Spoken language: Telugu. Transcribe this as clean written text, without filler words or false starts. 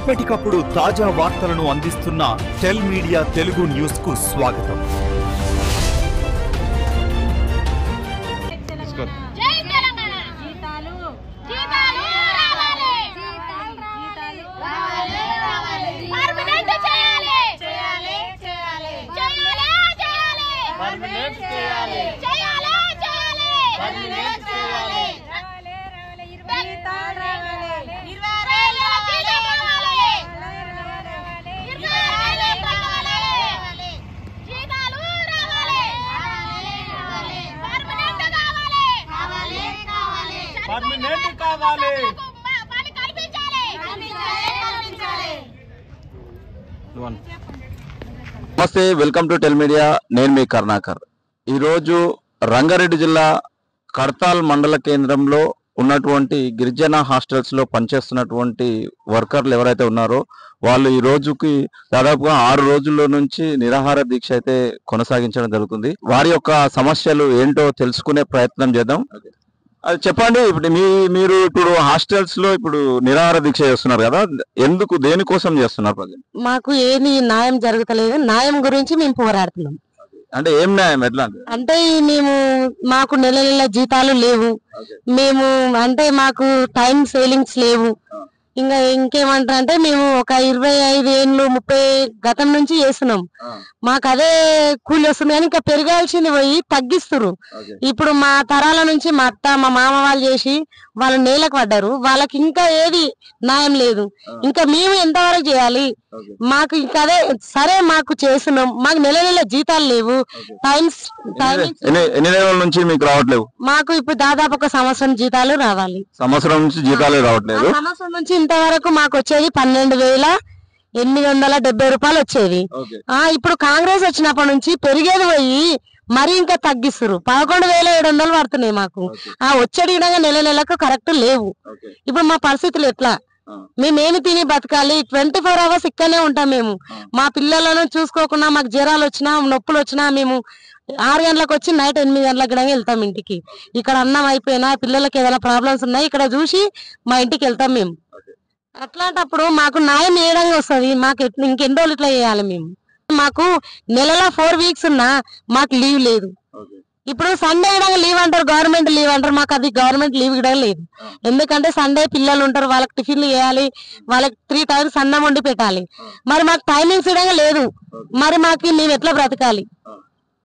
ఎప్పటికప్పుడు తాజా వార్తలను అందిస్తున్న టెల్ మీడియా తెలుగు న్యూస్ కు స్వాగతం. నమస్తే, వెల్కమ్ టు టెల్ మీడియా. నేను మీ కర్ణాకర్. ఈరోజు రంగారెడ్డి జిల్లా కడతాల్ మండల కేంద్రంలో ఉన్నటువంటి గిరిజన హాస్టల్స్ లో పనిచేస్తున్నటువంటి వర్కర్లు ఎవరైతే ఉన్నారో వాళ్ళు ఈ రోజుకి దాదాపుగా 6 రోజుల నుంచి నిరాహార దీక్ష అయితే కొనసాగించడం జరుగుతుంది. వారి యొక్క సమస్యలు ఏంటో తెలుసుకునే ప్రయత్నం చేద్దాం. అది చెప్పండి. ఇప్పుడు మీరు ఇప్పుడు హాస్టల్స్ లో ఇప్పుడు నిరాహార దీక్ష చేస్తున్నారు కదా, ఎందుకు, దేనికోసం చేస్తున్నారు? ప్రజలు మాకు ఏది న్యాయం జరుగుతలేదు, న్యాయం గురించి మేము పోరాడుతున్నాం. అంటే ఏం న్యాయం? ఎట్లా అంటే మాకు నెల నెల జీతాలు లేవు, మేము అంటే మాకు టైం సేవింగ్స్ లేవు. ఇంకేమంటారు అంటే మేము ఒక 25 ఏళ్ళు 30 గతం నుంచి చేస్తున్నాం, మాకు అదే కూలి వస్తుంది కానీ ఇంకా పెరగాల్సింది పోయి తగ్గిస్తున్నారు. ఇప్పుడు మా తరాల నుంచి మా అత్త మా మామ వాళ్ళు చేసి వాళ్ళు నేలకు పడ్డారు, వాళ్ళకి ఇంకా ఏది న్యాయం లేదు. ఇంకా మేము ఎంతవరకు చేయాలి? మాకు ఇంకా అదే సరే మాకు చేస్తున్నాం, మాకు నెల నెల జీతాలు లేవు. ఎన్ని నెలల నుంచి మీకు రావట్లేవు? మాకు ఇప్పుడు దాదాపు ఒక సంవత్సరం జీతాలు రావాలి. సంవత్సరం నుంచి జీతాలు రావట్లేదు. సంవత్సరం నుంచి ఇంతవరకు మాకు వచ్చేది 12,870 రూపాయలు వచ్చేది. ఇప్పుడు కాంగ్రెస్ వచ్చినప్పటి నుంచి పెరిగేది పోయి మరి ఇంకా తగ్గిస్తారు. 11,700 పడుతున్నాయి మాకు. వచ్చేది నెల నెలకు కరెక్ట్ లేవు. ఇప్పుడు మా పరిస్థితులు ఎట్లా? మేమేమి తిని బతకాలి? 24 అవర్స్ ఇక్కడనే ఉంటాం మేము. మా పిల్లలను చూసుకోకుండా మాకు జ్వరాలు వచ్చినా నొప్పులు వచ్చినా మేము 6 గంటలకు వచ్చి నైట్ 8 గంటలకు కూడా వెళ్తాం ఇంటికి. ఇక్కడ అన్నం అయిపోయినా పిల్లలకి ఏదైనా ప్రాబ్లమ్స్ ఉన్నాయి ఇక్కడ చూసి మా ఇంటికి వెళ్తాం మేము. అట్లాంటప్పుడు మాకు న్యాయం ఏ విధంగా వస్తుంది? మాకు ఇంకెన్ని రోజులు ఇట్లా చేయాలి? మాకు నెలలో 4 వీక్స్ ఉన్నా మాకు లీవ్ లేదు. ఇప్పుడు సండే కూడా లీవ్ అంటారు, గవర్నమెంట్ లీవ్ అంటారు. మాకు అది గవర్నమెంట్ లీవ్ కూడా లేదు. ఎందుకంటే సండే పిల్లలు ఉంటారు, వాళ్ళకి టిఫిన్లు చేయాలి, వాళ్ళకి 3 టైమ్స్ అన్నం వండి పెట్టాలి. మరి మాకు టైమింగ్స్ కూడా లేదు. మరి మాకు మేము ఎట్లా బ్రతకాలి?